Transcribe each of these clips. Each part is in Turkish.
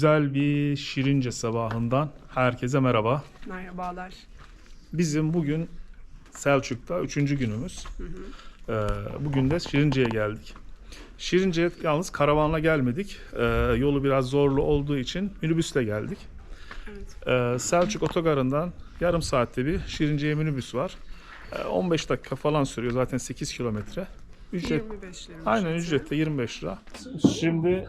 Güzel bir Şirince sabahından herkese merhaba. Merhabalar. Bizim bugün Selçuk'ta 3. günümüz. Bugün de Şirince'ye geldik. Şirince'ye yalnız karavanla gelmedik. Yolu biraz zorlu olduğu için minibüsle geldik. Evet. Selçuk otogarından yarım saatte bir Şirince'ye minibüs var. 15 dakika falan sürüyor, zaten 8 kilometre. Ücret, 25 lira. aynen ücrette 25 lira. Şimdi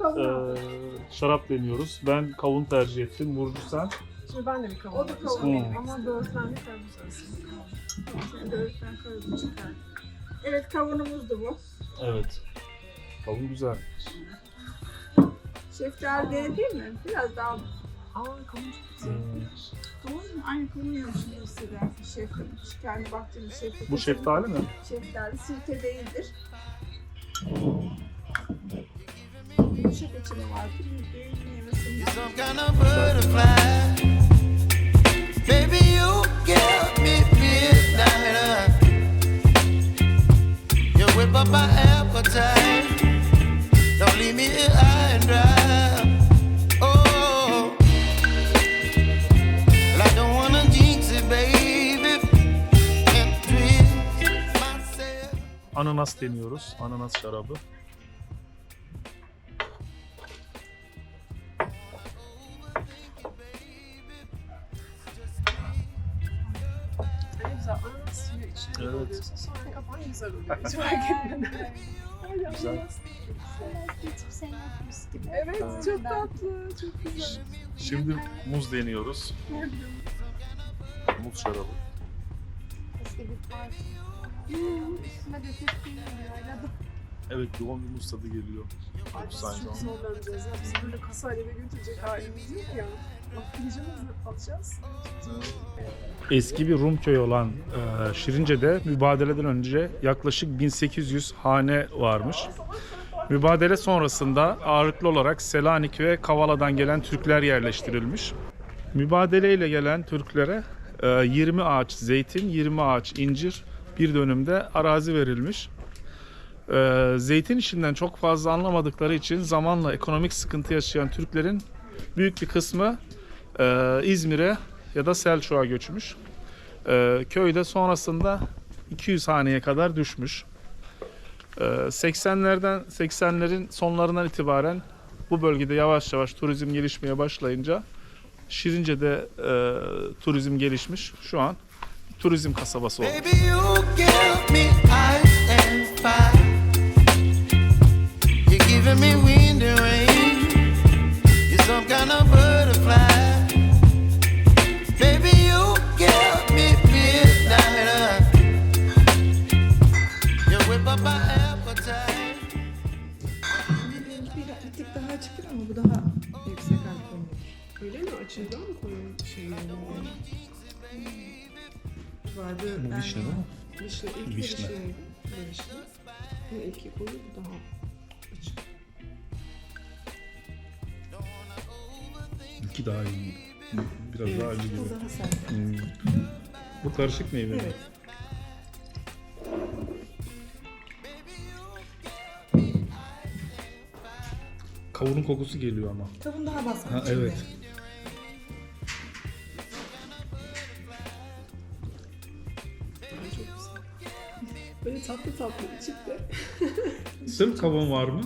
şarap deniyoruz. Ben kavun tercih ettim. Burcu sen? Şimdi ben de bir kavun. O da kavun. Ama böğürtlenli karpuz arasında kavun. Böğürtlen karpuz çıkar. Evet, kavunumuz da bu. Evet. Kavun güzel. Şeftali değil mi? Biraz daha Aa kavun çok güzel. kavun mu? Aynı kavun yarışını gösteren şeftali. Şeftali baktığımız şeftali. Bu şeftali mi? Şeftali sirke değildir. Yumuşak içimi var. Meyvesini Some kind of butterfly. Baby, you give me midnight. You whip up my appetite. Don't leave me here high and dry. Oh, well, I don't wanna jinx it, baby. Can't twist myself. Ananas deniyoruz. Ananas şarabı. Ne güzel. Ananas suyu içine Evet. alıyorsun. Sonra kafan güzel oluyor. Hiç fark etmeden. Güzel. Evet çok tatlı. Çok güzel. Şimdi muz deniyoruz. Muz şarabı. Üstüme döküp yayladım. Evet, yoğun bir muz tadı geliyor. Ay biz Sanki çok o. zorlanacağız ya. Bizi böyle kasayla eve götürecek halimiz yok ya. Bak pijamızla alacağız. Eski bir Rum köyü olan Şirince'de mübadeleden önce yaklaşık 1800 hane varmış. Mübadele sonrasında ağırlıklı olarak Selanik ve Kavala'dan gelen Türkler yerleştirilmiş. Mübadeleyle gelen Türklere 20 ağaç zeytin, 20 ağaç incir, bir dönümde arazi verilmiş. Zeytin işinden çok fazla anlamadıkları için zamanla ekonomik sıkıntı yaşayan Türklerin büyük bir kısmı İzmir'e ya da Selçuk'a göçmüş. Köyde sonrasında 200 haneye kadar düşmüş. 80'lerin sonlarından itibaren bu bölgede yavaş yavaş turizm gelişmeye başlayınca Şirince'de turizm gelişmiş. Şu an turizm kasabası oldu. Baby, you give me ice and fire. You're giving me wind and rain. You're some kind of butterfly. Baby, you give me midnight. You whip up my appetite. bir tık daha açık ama bu daha yüksek alkollü. Öyle mi? Açıldı mı koyun şeyleri? Vardı. Bu vişne değil mi? Vişne. İlk Vişne. vişneydi. Vişne. Bu iki koyu bu daha açık. İki daha iyi. Biraz daha acı gibi. Bu daha sert. Bu karışık meyve. Evet. Kavunun kokusu geliyor ama. Kavun daha baskın. Ha, içinde. evet. Ay, çok güzel. Böyle tatlı tatlı içip de. Sırf kavun var mı?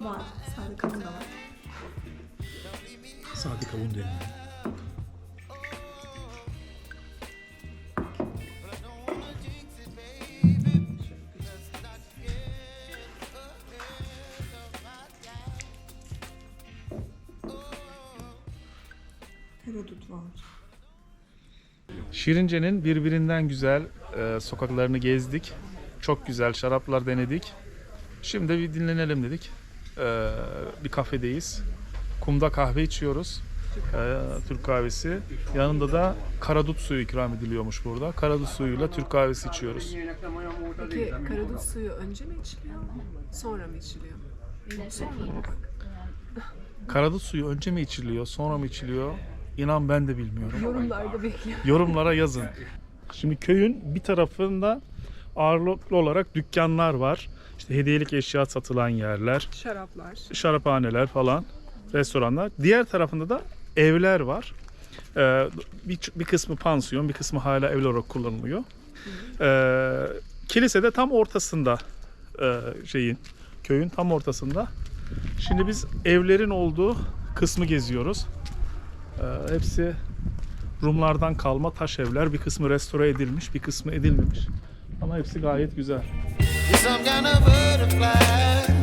Var. Sade kavun da var. Sade kavun deniyor. Herodot var. Şirince'nin birbirinden güzel sokaklarını gezdik. Çok güzel şaraplar denedik. Şimdi bir dinlenelim dedik. Bir kafedeyiz. Kumda kahve içiyoruz. Türk kahvesi. Yanında da karadut suyu ikram ediliyormuş burada. Karadut suyuyla Türk kahvesi içiyoruz. Peki karadut suyu önce mi içiliyor? Sonra mı içiliyor? Çok sonra mı? Karadut suyu önce mi içiliyor, sonra mı içiliyor? İnan ben de bilmiyorum. Yorumlarda bekliyorum. Yorumlara yazın. Şimdi köyün bir tarafında ağırlıklı olarak dükkanlar var. İşte hediyelik eşya satılan yerler, Şaraplar. şaraphaneler falan. restoranlar. Diğer tarafında da evler var. Bir kısmı pansiyon, bir kısmı hala ev olarak kullanılıyor. Kilise de tam ortasında, köyün tam ortasında. Şimdi biz evlerin olduğu kısmı geziyoruz. Hepsi Rumlardan kalma taş evler. Bir kısmı restore edilmiş, bir kısmı edilmemiş. Ama hepsi gayet güzel. You're some kind of butterfly.